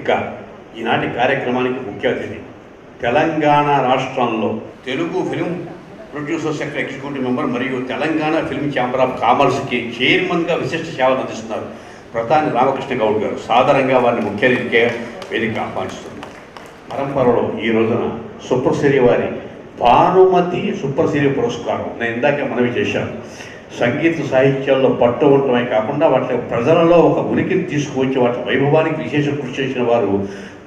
ఇక ఈనాటి కార్యక్రమానికి ముఖ్య అతిథి తెలంగాణ రాష్ట్రంలో తెలుగు ఫిల్మ్ ప్రొడ్యూసర్స్ యొక్క ఎగ్జిక్యూటివ్ మెంబర్ మరియు తెలంగాణ ఫిల్మ్ ఛాంబర్ ఆఫ్ కామర్స్కి చైర్మన్గా విశిష్ట సేవలు అందిస్తున్నారు ప్రతాని రామకృష్ణ గౌడ్ గారు. సాధారణంగా వారిని ముఖ్య అతిథిగా వేదిక ఆహ్వానిస్తున్నారు. పరంపరలో ఈ రోజున సుప్రసిరి వారి భానుమతి సుప్రసిరి పురస్కారం నేను ఇందాక మనవి చేశాను. సంగీత సాహిత్యాల్లో పట్టు ఉండటమే కాకుండా వాటి ప్రజలలో ఒక ఉనికిని తీసుకువచ్చి వాటి వైభవానికి విశేష కృషి చేసిన వారు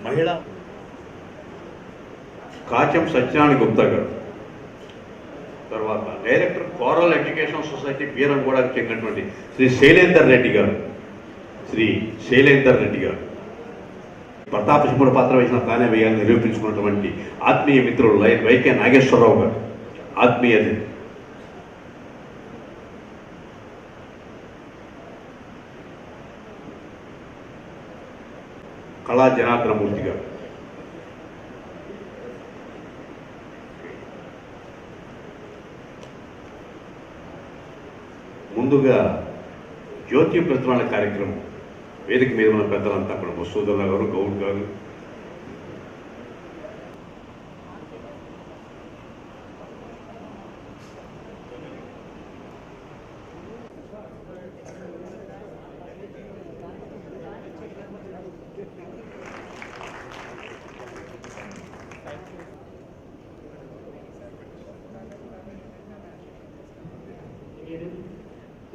మహిళ కాచం సత్యనారాయణ గుప్తా గారు. తర్వాత డైరెక్టర్ కోరల్ ఎడ్యుకేషన్ సొసైటీ బీరంగూడకు చెందినటువంటి శ్రీ శైలేందర్ రెడ్డి గారు. ప్రతాప సింహుడు పాత్ర వేసిన తానే వేయాలని నిరూపించుకున్నటువంటి ఆత్మీయ మిత్రులు వైకే నాగేశ్వరరావు గారు ఆత్మీయ అతిథి. కళా జనార్దనమూర్తి గారు. ముందుగా జ్యోతి ప్రతిమాల కార్యక్రమం వేదిక మీద ఉన్న పెద్దలంతా అక్కడ మసూదల్లా గారు, గౌడ్ గారు,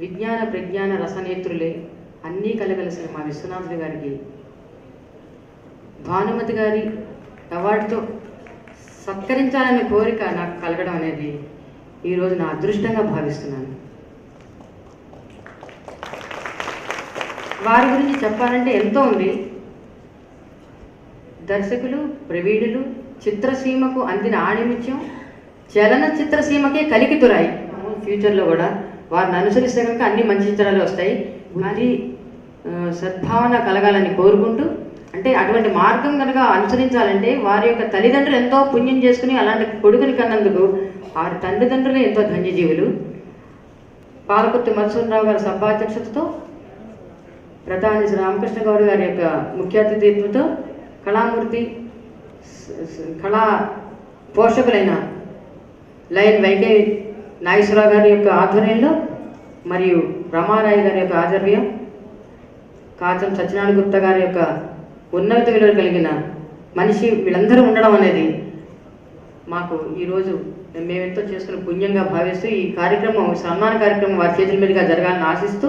విజ్ఞాన ప్రజ్ఞాన రసనేత్రులే అన్నీ కలగలిసిన మా విశ్వనాథుడి గారికి భానుమతి గారి అవార్డుతో సత్కరించాలనే కోరిక నాకు కలగడం అనేది ఈరోజు నా అదృష్టంగా భావిస్తున్నాను. వారి గురించి చెప్పాలంటే ఎంతో ఉంది. దర్శకులు, ప్రవీణులు, చిత్రసీమకు అందిన ఆణిముత్యం, చలన చిత్రసీమకే కలికితురాయి. ఫ్యూచర్లో కూడా వారిని అనుసరిస్తే కనుక అన్ని మంచి చిత్రాలు వస్తాయి. మరి సద్భావన కలగాలని కోరుకుంటూ, అంటే అటువంటి మార్గం కనుక అనుసరించాలంటే వారి యొక్క తల్లిదండ్రులు ఎంతో పుణ్యం చేసుకుని అలాంటి కొడుకుని కన్నందుకు వారి తండ్రిదండ్రులు ఎంతో ధన్యజీవులు. పాలకుర్తి మధుసూదనరావు గారి సభాధ్యక్షతతో, ప్రతాని రామకృష్ణ గౌడ్ గారి యొక్క ముఖ్య అతిథిత్వంతో, కళామూర్తి కళా పోషకులైన లయన్ వైకే నాగేశ్వరరావు గారి యొక్క ఆధ్వర్యంలో మరియు రమారాయ్ గారి యొక్క ఆధ్వర్యం, కాచం సత్యనారాయణ గుప్తా గారి యొక్క ఉన్నత విలువలు కలిగిన మనిషి వీళ్ళందరూ ఉండడం అనేది మాకు ఈరోజు మేమెంతో చేసుకున్న పుణ్యంగా భావిస్తూ ఈ కార్యక్రమం, సన్మాన కార్యక్రమం వారి చేతుల మీదుగా జరగాలని ఆశిస్తూ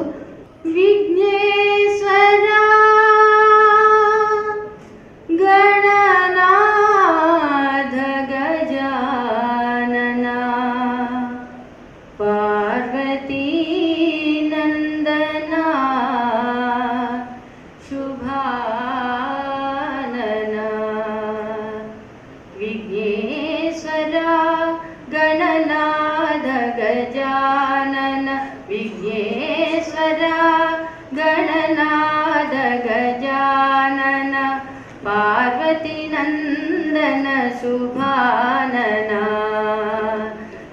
విఘ్నేశ్వరా గణనాథ గజానన పార్వతీ నందన శుభానన విఘ్నేశ్వరా గణనాథ గజానన విఘ్నేశ్వరా గణనాథ గజానన పార్వతీ నందన శుభానన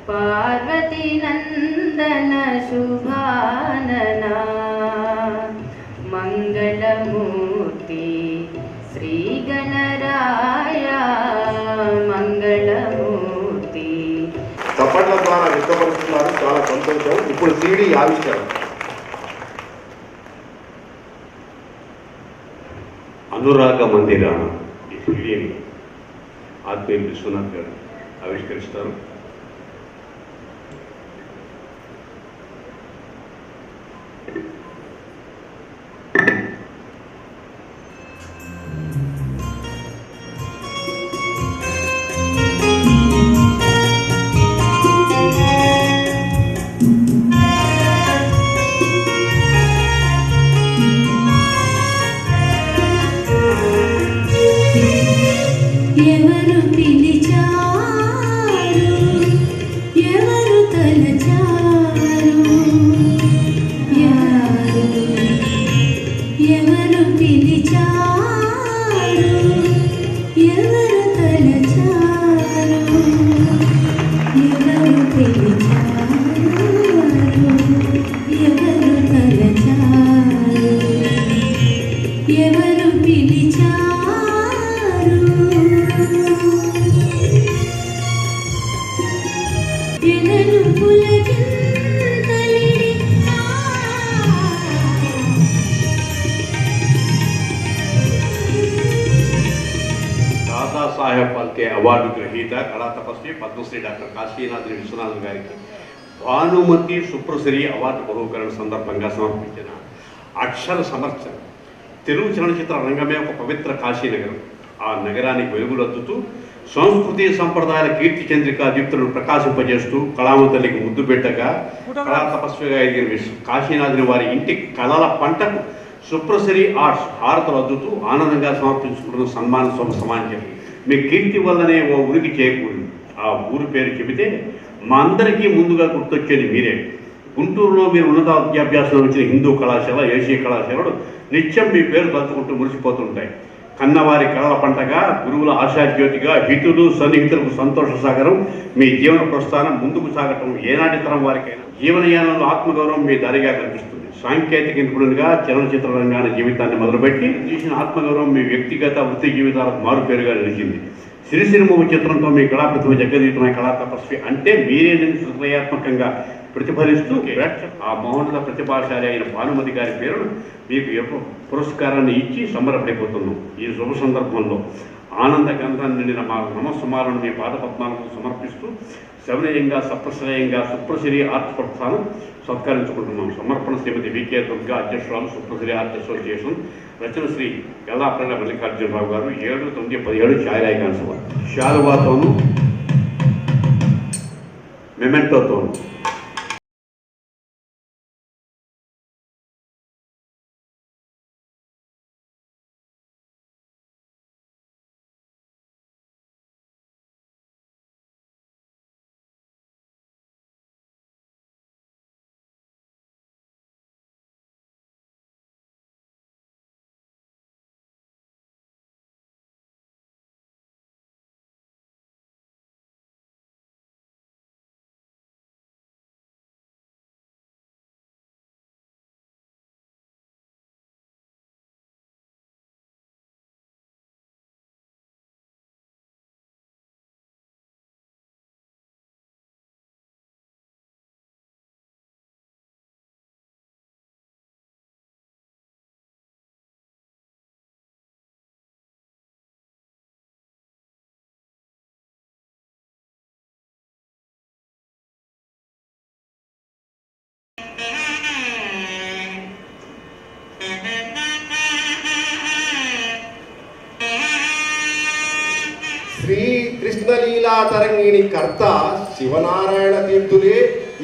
పార్వతీ నందన శుభానన మంగళమూర్తి శ్రీ గణరాయ మంగళమూర్తి. చప్పట్ల ద్వారా వ్యక్తపరుస్తున్నారు, చాలా సంతోషం. ఇప్పుడు సీడీ ఆవిష్కరణ. అనురాగ మందిరాన ఈ సీడీని ఆత్మీయ విశ్వనాథ్ గారు ఆవిష్కరిస్తారు. ఎవరు పిలిచారు, ఎవరు తలచారు, ఎవరు అవార్డు గ్రహీత కళా తపస్వి పద్మశ్రీ డాక్టర్ కాశీనాథ్ విశ్వనాథన్ గారికి భానుమతి సుప్రశ్రీ అవార్డు బహుకరణ సందర్భంగా సమర్పించిన అక్షర సమర్చన. తెలుగు చలనచిత్ర రంగమే ఒక పవిత్ర కాశీనగరం. ఆ నగరానికి వెలుగులద్దుతూ సంస్కృతి సంప్రదాయాల కీర్తి చంద్రికా దీప్తులను ప్రకాశింపజేస్తూ కళామంతలికి ముద్దు పెట్టగా కళా తపస్విగా ఎదిగిన కాశీనాథుని వారి ఇంటి కళల పంటకు సుప్రశ్రీ ఆర్ట్స్ హారతలు అద్దుతూ ఆనందంగా సమర్పించుకుంటున్న సన్మాన సమాంజలి. మీ కీర్తి వల్లనే ఓ ఊరికి చేకూరు. ఆ ఊరి పేరు చెబితే మా అందరికీ ముందుగా గుర్తొచ్చేది మీరే. గుంటూరులో మీరు ఉన్నత విద్యాభ్యాసంలో వచ్చిన హిందూ కళాశాల, ఏసీ కళాశాలలు నిత్యం మీ పేరు తలుచుకుంటూ మురిసిపోతుంటాయి. కన్నవారి కళల పంటగా, గురువుల ఆశాజ్యోతిగా, హితులు సన్నిహితులకు సంతోష సాగరం మీ జీవన ప్రస్థానం ముందుకు సాగటం ఏనాటి తరం వారికైనా జీవనయానంలో ఆత్మగౌరవం మీ దారిగా కనిపిస్తుంది. సాంకేతిక నిపుణునిగా చలనచిత్ర రంగాన జీవితాన్ని మొదలుపెట్టి తీసిన ఆత్మగౌరవం మీ వ్యక్తిగత వృత్తి జీవితాలకు మారుపేరుగా నిలిచింది. సిరిసిరిమూవు చిత్రంతో మీ కళాప్రతిభ జగదీతమైన కళా తపస్వి అంటే మీరేనని హృదయాత్మకంగా ప్రతిఫలిస్తూ ఆ మౌనుల ప్రతిభాశాలి అయిన భానుమతి గారి పేరును మీకు పురస్కారాన్ని ఇచ్చి సంబరపడిపోతున్నాం. ఈ శుభ సందర్భంలో ఆనంద గంధాన్ని నిండిన మా నమస్సుమాలను మీ పాదపద్మాలకు సమర్పిస్తూ సవినయంగా సప్రశ్రయంగా సుప్రశ్రీ ఆర్ట్స్ ప్రస్థానం సత్కరించుకుంటున్నాం. సమర్పణ శ్రీమతి వికే దుర్గా, అధ్యక్షురాలు సుప్రశ్రీ ఆర్ట్స్ అసోసియేషన్. రచన శ్రీ గల్లాప్రగడ మల్లికార్జునరావు గారు. 7/9/17 ఛాయాలేఖన సభ. శాలువాతోనూ మెమెంటోతోనూ. శ్రీ కృష్ణలీలా తరంగిణి కర్త శివనారాయణ తీర్థులే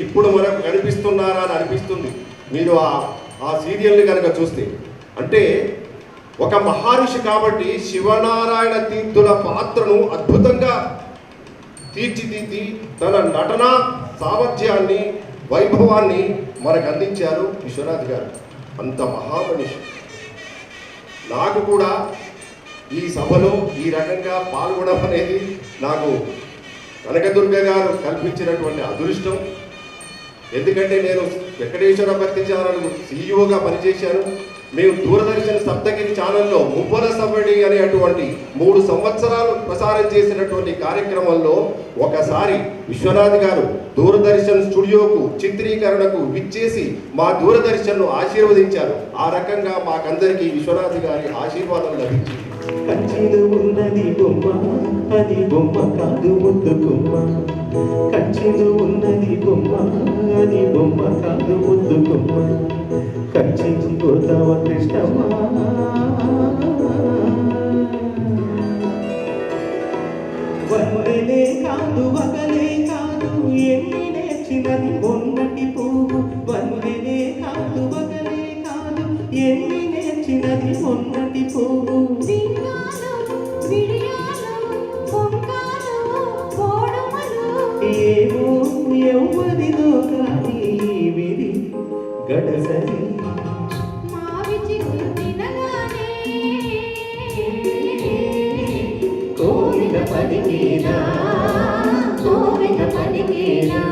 ఇప్పుడు మనకు కనిపిస్తున్నారా అని అనిపిస్తుంది మీరు ఆ సీరియల్ని కనుక చూస్తే. అంటే ఒక మహర్షి కాబట్టి శివనారాయణ తీర్థుల పాత్రను అద్భుతంగా తీర్చిదిద్ది తన నటన సామర్థ్యాన్ని, వైభవాన్ని మనకు అందించారు విశ్వనాథ్ గారు. అంత మహామనిషి. నాకు కూడా ఈ సభలో ఈ రకంగా పాల్గొనడం అనేది నాకు కనకదుర్గ గారు కల్పించినటువంటి అదృష్టం. ఎందుకంటే నేను వెంకటేశ్వర భక్తి ఛానల్ సీఈఓగా పనిచేశాను. మేము దూరదర్శన్ సప్తగిరి ఛానల్లో మువ్వల సవ్వడి అనేటువంటి 3 సంవత్సరాలు ప్రసారం చేసినటువంటి కార్యక్రమంలో ఒకసారి విశ్వనాథ్ గారు దూరదర్శన్ స్టూడియోకు చిత్రీకరణకు విచ్చేసి మా దూరదర్శన్ను ఆశీర్వదించారు. ఆ రకంగా మాకందరికీ విశ్వనాథ్ గారి ఆశీర్వాదం లభించింది. కంచిలో ఉన్నది బొమ్మ, అది బొమ్మ కాదు ముద్దు బొమ్మ. కంచిలో ఉన్నది బొమ్మ, అది బొమ్మ కాదు ముద్దు బొమ్మ. కంచి గోదావ కృష్ణమ్మ. వల్లే కాదు వగలే కాదు ఎన్ని నేర్చినది మొన్నటి పువ్వు. వల్లే కాదు వగలే కాదు ఎన్ని నేర్చినది మొన్నటి పువ్వు. ఏమో ఎవ్వరిదో కానీ విధి గడసరి కోరిక పడికేనా, కోరిక పడికేనా.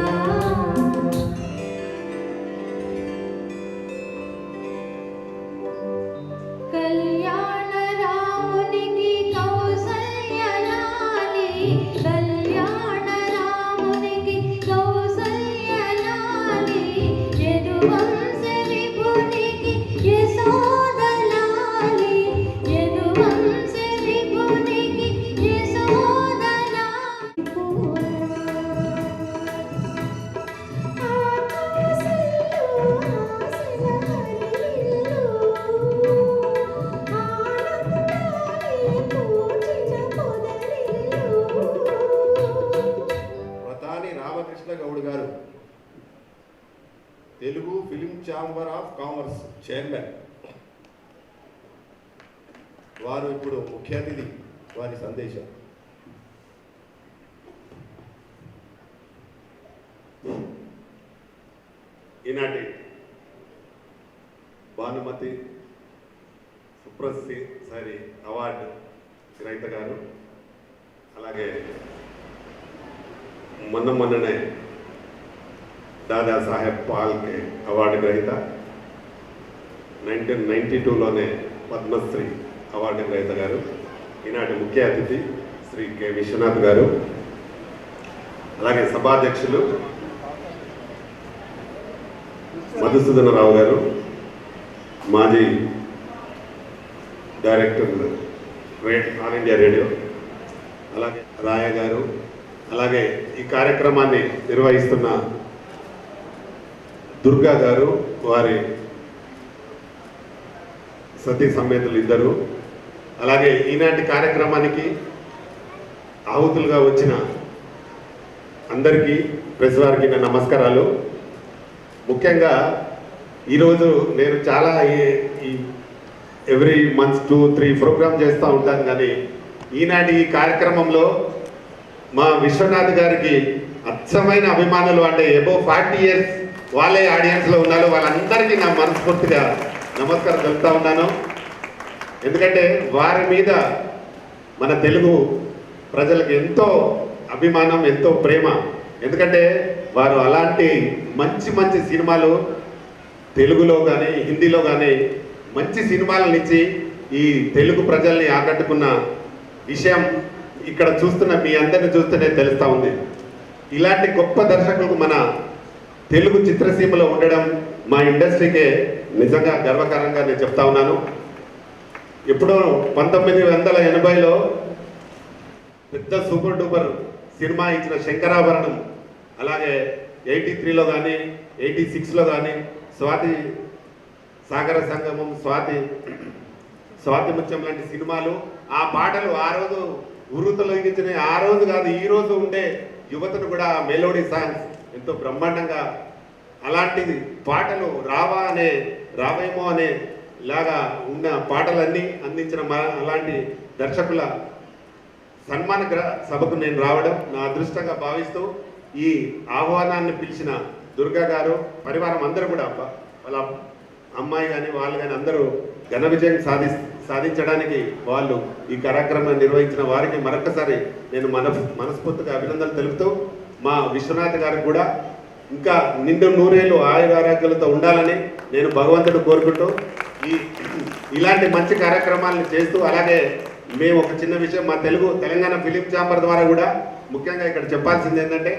కళ్యాణ రామునికి చైర్మన్ వారు ఇప్పుడు ముఖ్య అతిథి, వారి సందేశం. ఈనాటి భానుమతి సుప్రసిద్ధి అవార్డు గ్రహీత గారు, అలాగే మొన్ననే దాదా సాహెబ్ పాల్కే అవార్డు గ్రహీత, 1992లోనే పద్మశ్రీ అవార్డు గ్రహీత గారు, ఈనాటి ముఖ్య అతిథి శ్రీ కె విశ్వనాథ్ గారు, అలాగే సభాధ్యక్షులు మధుసూదనరావు గారు, మాజీ డైరెక్టర్ ఆల్ ఇండియా రేడియో, అలాగే రాయ గారు, అలాగే ఈ కార్యక్రమాన్ని నిర్వహిస్తున్న దుర్గా గారు, వారి సతీ సమేతులు ఇద్దరు, అలాగే ఈనాటి కార్యక్రమానికి ఆహుతులుగా వచ్చిన అందరికీ ప్రెస్ వారికి నా నమస్కారాలు. ముఖ్యంగా ఈరోజు నేను చాలా ఎవ్రీ మంత్ 2-3 ప్రోగ్రామ్ చేస్తూ ఉంటాను, కానీ ఈనాటి ఈ కార్యక్రమంలో మా విశ్వనాథ్ గారికి అచ్చమైన అభిమానులు, అంటే అబౌవ్ 40 years వాళ్ళే ఆడియన్స్లో ఉన్నారు. వాళ్ళందరికీ నా మనస్ఫూర్తిగా నమస్కారం తెలుపుతా ఉన్నాను. ఎందుకంటే వారి మీద మన తెలుగు ప్రజలకు ఎంతో అభిమానం, ఎంతో ప్రేమ. ఎందుకంటే వారు అలాంటి మంచి మంచి సినిమాలు తెలుగులో కానీ హిందీలో కానీ మంచి సినిమాలను ఇచ్చి ఈ తెలుగు ప్రజల్ని ఆకట్టుకున్న విషయం ఇక్కడ చూస్తున్న మీ అందరిని చూస్తూనే తెలుస్తూ ఉంది. ఇలాంటి గొప్ప దర్శకులకు మన తెలుగు చిత్రసీమలో ఉండడం మా ఇండస్ట్రీకే నిజంగా గర్వకారంగా నేను చెప్తా ఉన్నాను. ఎప్పుడో 1980లో పెద్ద సూపర్ డూపర్ సినిమా ఇచ్చిన శంకరాభరణం, అలాగే 83లో కానీ 86లో కానీ స్వాతి సాగర సంగమం, స్వాతి ముత్యం లాంటి సినిమాలు, ఆ పాటలు ఆ రోజు ఉర్రూతలొంగించిన, ఆ రోజు కాదు ఈ రోజు ఉండే యువతను కూడా మెలోడీ సాంగ్స్ ఎంతో బ్రహ్మాండంగా, అలాంటి పాటలు రావేమో అనే లాగా ఉన్న పాటలన్నీ అందించిన అలాంటి దర్శకుల సన్మాన సభకు నేను రావడం నా అదృష్టంగా భావిస్తూ, ఈ ఆహ్వానాన్ని పిలిచిన దుర్గా గారు, పరివారం అందరూ కూడా, వాళ్ళ అమ్మాయి కానీ వాళ్ళు కానీ అందరూ ఘన విజయం సాధించడానికి వాళ్ళు ఈ కార్యక్రమాన్ని నిర్వహించిన వారికి మరొకసారి నేను మనస్ఫూర్తిగా అభినందనలు తెలుపుతూ, మా విశ్వనాథ్ గారికి కూడా ఇంకా నిండు నూరేళ్ళు ఆయురారోగ్యాలతో ఉండాలని నేను భగవంతుడు కోరుకుంటూ ఇలాంటి మంచి కార్యక్రమాలను చేస్తూ, అలాగే మేము ఒక చిన్న విషయం మా తెలంగాణ ఫిలిం ఛాంబర్ ద్వారా కూడా ముఖ్యంగా ఇక్కడ చెప్పాల్సింది ఏంటంటే,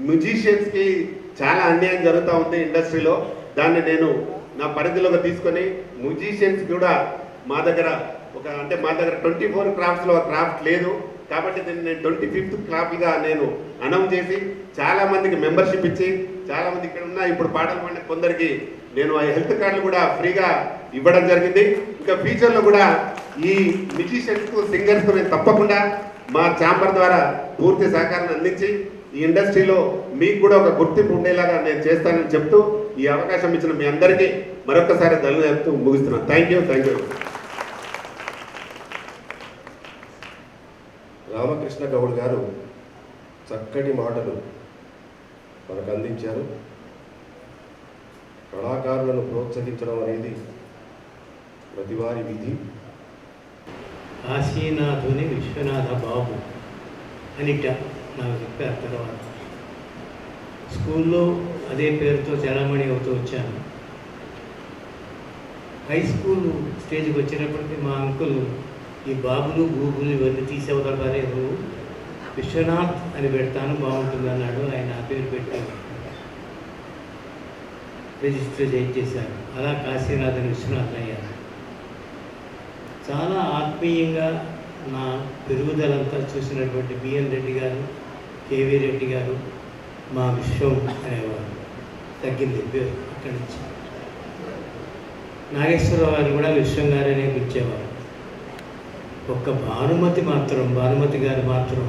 మ్యూజిషియన్స్కి చాలా అన్యాయం జరుగుతూ ఉంది ఇండస్ట్రీలో. దాన్ని నేను నా పరిధిలోకి తీసుకొని మ్యూజిషియన్స్ కూడా మా దగ్గర 24 క్రాఫ్ట్స్లో క్రాఫ్ట్ లేదు కాబట్టి దీన్ని నేను 25th క్రాఫ్ట్గా నేను అనౌన్స్ చేసి చాలా మందికి మెంబర్షిప్ ఇచ్చి, చాలా మంది ఇక్కడ ఉన్న ఇప్పుడు పాటలు పాడిన కొందరికి నేను ఆ హెల్త్ కార్డులు కూడా ఫ్రీగా ఇవ్వడం జరిగింది. ఇంకా ఫ్యూచర్లో కూడా ఈ మ్యూజిషియన్స్కు సింగర్స్కు నేను తప్పకుండా మా ఛాంబర్ ద్వారా పూర్తి సహకారాన్ని అందించి ఈ ఇండస్ట్రీలో మీకు కూడా ఒక గుర్తింపు ఉండేలాగా నేను చేస్తానని చెప్తూ, ఈ అవకాశం ఇచ్చిన మీ అందరికీ మరొకసారి ధన్యవాదాలు చెప్తూ ముగిస్తున్నాను. Thank you. రామకృష్ణ గౌడ్ గారు చక్కటి మాటలు మనకు అందించారు. కళాకారులను ప్రోత్సహించడం అనేది ప్రతివారి విధి. కాశీనాథుని విశ్వనాథ బాబు అనిట నాకు చెప్పారు. తర్వాత స్కూల్లో అదే పేరుతో చలామణి అవుతూ వచ్చాను. హై స్కూల్ స్టేజ్కి వచ్చినప్పటికీ మా అంకుల్ ఈ బాబులు గూగులు ఇవన్నీ తీసేవదలే, నువ్వు విశ్వనాథ్ అని పెడతాను బాగుంటుంది అన్నాడు. ఆయన ఆ పేరు పెట్టి రిజిస్టర్ చేయించేశారు. అలా కాశీనాథుని విశ్వనాథ్ అయ్యారు. చాలా ఆత్మీయంగా నా పెరుగుదలంతా చూసినటువంటి బిఎన్ రెడ్డి గారు, కేవీ రెడ్డి గారు, మా విశ్వం అనేవారు. తగ్గింది పేరు అక్కడి నుంచి. నాగేశ్వరరావు గారు కూడా విశ్వం గారనే పిలిచేవారు. ఒక్క భానుమతి గారు మాత్రం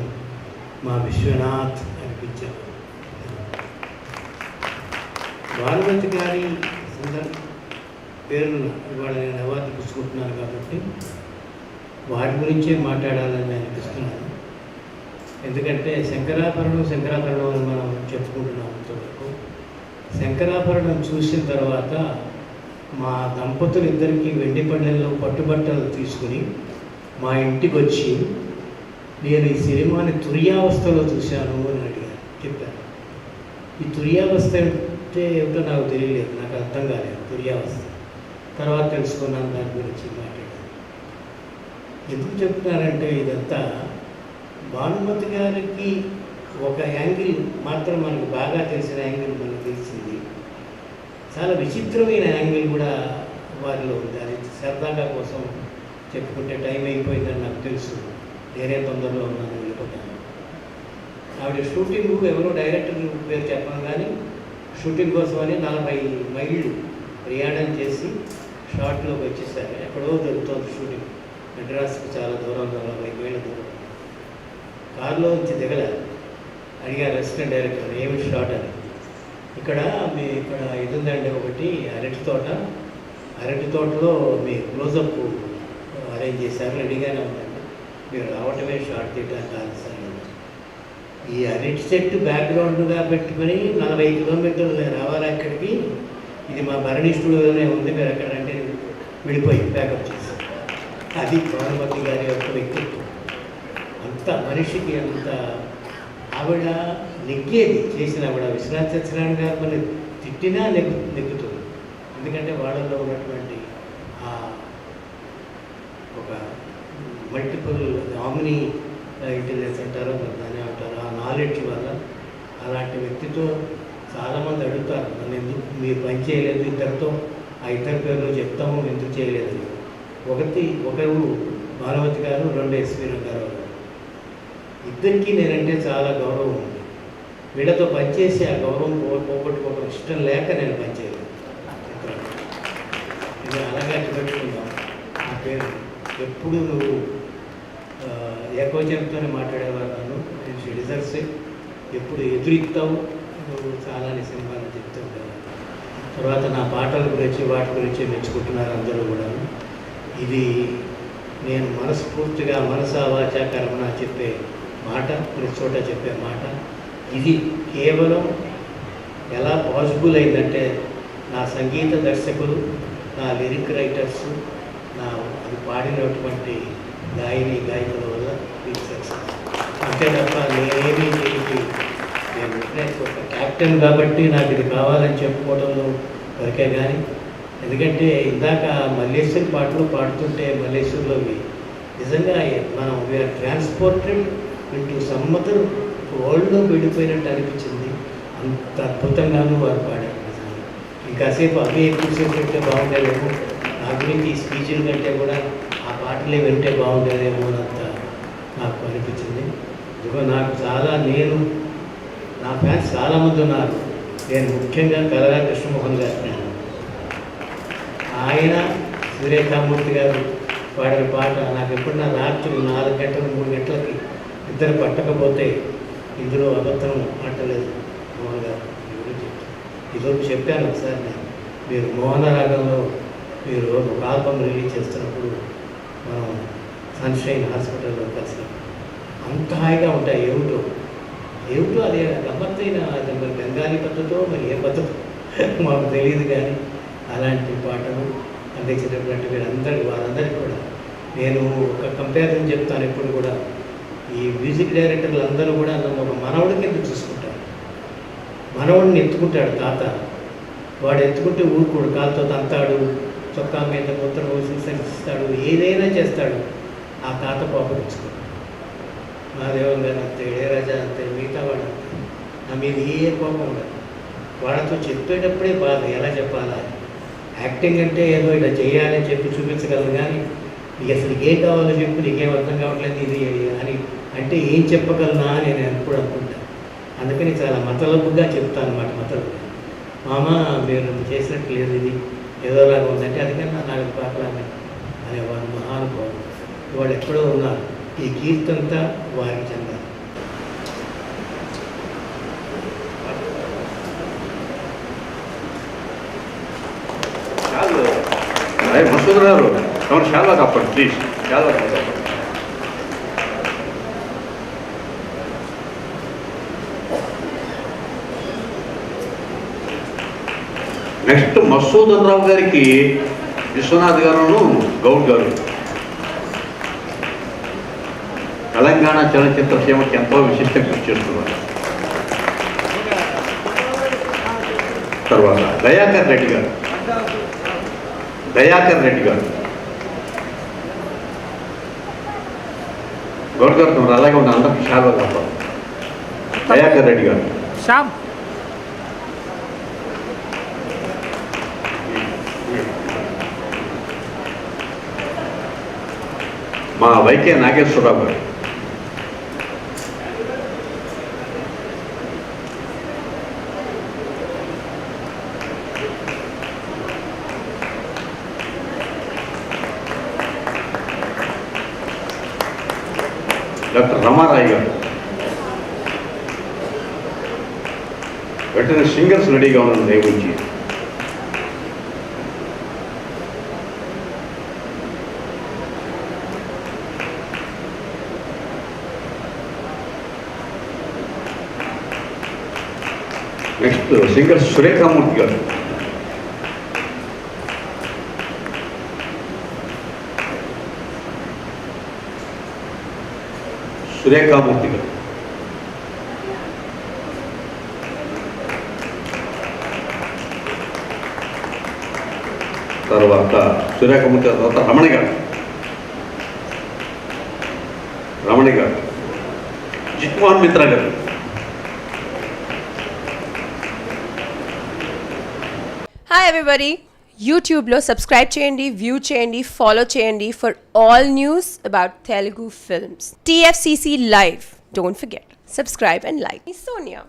మా విశ్వనాథ్ అనిపించారు. భానుమతి గారి పేరున్న ఇవాళ నేను అవార్డు పుచ్చుకుంటున్నాను కాబట్టి వాటి గురించే మాట్లాడాలని అనిపిస్తున్నాను. ఎందుకంటే శంకరాభరణం అని మనం చెప్పుకుంటున్నాం. ఇంతవరకు శంకరాభరణం చూసిన తర్వాత మా దంపతులు ఇద్దరికి వెండి పళ్ళెంలో పట్టుబట్టలు తీసుకుని మా ఇంటికి వచ్చి నేను ఈ సినిమాని తుర్యావస్థలో చూశాను అని చెప్పాను. ఈ తుర్యావస్థ అంటే ఏమిటో నాకు తెలియలేదు, నాకు అర్థం కాలేదు తుర్యావస్థ. తర్వాత తెలుసుకున్నాను దాని గురించి మాట్లాడాను. ఎందుకు చెప్తున్నానంటే ఇదంతా భానుమతి గారికి ఒక యాంగిల్ మాత్రం మనకు బాగా తెలిసిన యాంగిల్ మనకు తెలిసింది. చాలా విచిత్రమైన యాంగిల్ కూడా వారిలో ఉంది. అది సరదాగా కోసం చెప్పుకుంటే టైం అయిపోయిందని నాకు తెలుసు. నేనే తొందరలో ఉన్నాను, వెళ్ళిపోతాను. ఆవిడ షూటింగ్ ఎవరో డైరెక్టర్ పేరు చెప్పాను కానీ షూటింగ్ కోసమని 40 మైళ్ళు ప్రయాణం చేసి షార్ట్లోకి వచ్చేసారు. ఎక్కడో జరుగుతుంది షూటింగ్. మెడ్రాస్కి చాలా దూరం, 40 మైళ్ళ దూరం. కారులో నుంచి దిగలేదు. అడిగారు అసిస్టెంట్ డైరెక్టర్ ఏమి షాట్ అని. ఇక్కడ ఇది ఉందండి ఒకటి అరటి తోటలో మీ క్లోజప్ అరేంజ్ చేశారు, రెడీగానే ఉందండి, మీరు రావటమే షార్ట్ తీయడానికి కాదు సార్. ఈ అరటి చెట్టు బ్యాక్గ్రౌండ్గా పెట్టుకుని 40 కిలోమీటర్లు నేను రావాలి అక్కడికి. ఇది మా భరణి స్టూడియోలోనే ఉంది, మీరు ఎక్కడంటే వెళ్ళిపోయి బ్యాకప్ చేశారు. అది భానుమతి గారి యొక్క వ్యక్తిత్వం. అంత మనిషికి అంత ఆవిడ నెగ్గేది చేసిన ఆవిడ. విశ్వనాథ్ సత్యనారాయణ గారు కొన్ని తిట్టినా నెగ్గుతుంది. ఎందుకంటే వాళ్ళలో ఉన్నటువంటి ఒక మల్టిపుల్ ఆమ్ని ఇంటెలిజెన్స్ అంటారో దాన్ని అంటారు, ఆ నాలెడ్జ్ వల్ల అలాంటి వ్యక్తితో చాలామంది అడుగుతారు నన్ను ఎందుకు మీరు పని చేయలేదు, ఇద్దరితో ఆ ఇద్దరి పేర్లు చెప్తాము ఎందుకు చేయలేదు. ఒకరు భానుమతి గారు, 2 ఎస్వి రంగారావు గారు. ఇద్దరికీ నేనంటే చాలా గౌరవం ఉంది. వీళ్ళతో పనిచేసి ఆ గౌరవం పోగొట్టుకోవడం ఇష్టం లేక నేను పనిచేయలేదు. ఇది అలాగే పెట్టుకుందాం. ఆ పేరు ఎప్పుడు నువ్వు ఏకోచంతోనే మాట్లాడేవారు. నన్ను డిజర్స్ ఎప్పుడు ఎదురిస్తావు నువ్వు చాలా సినిమాలు చెప్తుంటావు. తర్వాత నా పాటల గురించి వాటి గురించి మెచ్చుకుంటున్నారు అందరూ కూడా. ఇది నేను మనస్ఫూర్తిగా మనసా వాచా కర్మణ చెప్పే మాట, ప్రతి చోట చెప్పే మాట. ఇది కేవలం ఎలా పాసిబుల్ అయిందంటే నా సంగీత దర్శకులు, నా లిరిక్ రైటర్స్, అది పాడినటువంటి గాయకుల వల్ల ఇది సక్సెస్. అంతే తప్ప నేనేమీ దీనికి నేను ఒక క్యాప్టెన్ కాబట్టి నాకు ఇది కావాలని చెప్పుకోవడంలో వరకే. కానీ ఎందుకంటే ఇందాక మల్లేశ్వరి పాటలు పాడుతుంటే మల్లేశ్వరిలోవి నిజంగా మనం we are transported into some other వరల్డ్లో వెళ్ళిపోయినట్టు అనిపించింది. అంత అద్భుతంగానూ వారు పాడారు. ఇంకాసేపు అవే ఎక్కువసేపు బాగుండేదేమో, నా గురించి ఈ స్పీచ్ల కంటే కూడా ఆ పాటలే వింటే బాగుండేదేమో అనంత నాకు అనిపించింది. ఇదిగో నాకు నా ఫ్యాన్స్ చాలామంది ఉన్నారు. నేను ముఖ్యంగా కలరా కృష్ణమోహన్ గారి ఫ్యాన్. ఆయన సురేఖామూర్తి గారు పాడిన పాట నాకు ఎప్పుడన్నా రాత్రి 4 గంటలు 3 గంటలకి ఇద్దరు పట్టకపోతే ఇందులో అబద్ధం ఆటలేదు మోహన్ గారు గురించి. ఈరోజు చెప్పాను ఒకసారి, మీరు మోహన రాగంలో మీరు ఒక ఆల్బమ్ రిలీజ్ చేస్తున్నప్పుడు మనం సన్షైన్ హాస్పిటల్లో కలిసి అంత హాయిగా ఉంటాయి. ఏమిటో అది గమ్మత్తైన మరి బెంగాలీ పద్ధతో మరి ఏ పద్ధతో మాకు తెలియదు. కానీ అలాంటి పాటలు అందించినటువంటి వారందరికీ కూడా నేను ఒక కంపారిజన్ చెప్తాను. ఎప్పుడు కూడా ఈ మ్యూజిక్ డైరెక్టర్లు అందరూ కూడా నన్ను ఒక మనవడి కింద చూసుకుంటారు. మనవడిని ఎత్తుకుంటాడు తాత, వాడు ఎత్తుకుంటే ఊరుకోడు, కాలుతో తంతాడు, చొక్కా మీద ముద్ర పోసి సరిస్తాడు, ఏదైనా చేస్తాడు. ఆ తాత పోపడించుకోడు. మహాదేవన్ గారు అంతే, ఇళయరాజా అంతే, మిగతా వాడు అంతే. నా మీద ఏ కోపం ఉండదు. వాళ్ళతో చెప్పేటప్పుడే బాధ ఎలా చెప్పాలా. యాక్టింగ్ అంటే ఏదో ఇలా చేయాలని చెప్పి చూపించగలను, కానీ నీకు అసలు ఏం కావాలో చెప్పు, నీకేం అర్థం కావట్లేదు ఇది అని అంటే ఏం చెప్పగలనా అని నేను ఎప్పుడు అనుకుంటాను. అందుకని చాలా మతలబుగా చెప్తాను అన్నమాట. మతలబుగా మామ మీరు చేసినట్టు లేదు, ఇది ఏదోలాగా ఉందంటే అందుకని నాకు పాటలాగా అనేవాడు మహానుభావుడు. వాళ్ళు ఎక్కడో ఉన్నారు. ఈ కీర్తంతా వారికి చెందాలి. కాదు అదే మసూద్ గారు తమరు చాలా కప్పండి ప్లీజ్, చాలా కప్పండి. నెక్స్ట్ మసూదన్ రావు గారికి విశ్వనాథ్ గారును గౌడ్ గారు తెలంగాణ చలనచిత్ర సీమకి ఎంతో విశిష్ట కృషి చేస్తున్నారు. తర్వాత దయాకర్ రెడ్డి గారు గౌడ్ గారు తమరు అలాగే ఉన్న అందరికీ చాలా గొప్ప. దయాకర్ రెడ్డి గారు, మా వైకే నాగేశ్వరరావు గారు, డాక్టర్ రమారాయ్ గారు, వెంటనే సింగర్స్ రెడీగా ఉన్న దేవుంచి నెక్స్ట్ సింగర్ సురేఖామూర్తి గారు, తర్వాత సురేఖామూర్తి తర్వాత రమణ గారు, జిత్మోహన్ మిత్రా గారు. హాయ్ ఎవ్రీబడి, యూట్యూబ్లో సబ్స్క్రైబ్ చేయండి, వ్యూ చేయండి, ఫాలో చేయండి for all news about Telugu films. TFCC Live. Don't forget, subscribe and like. Sonia.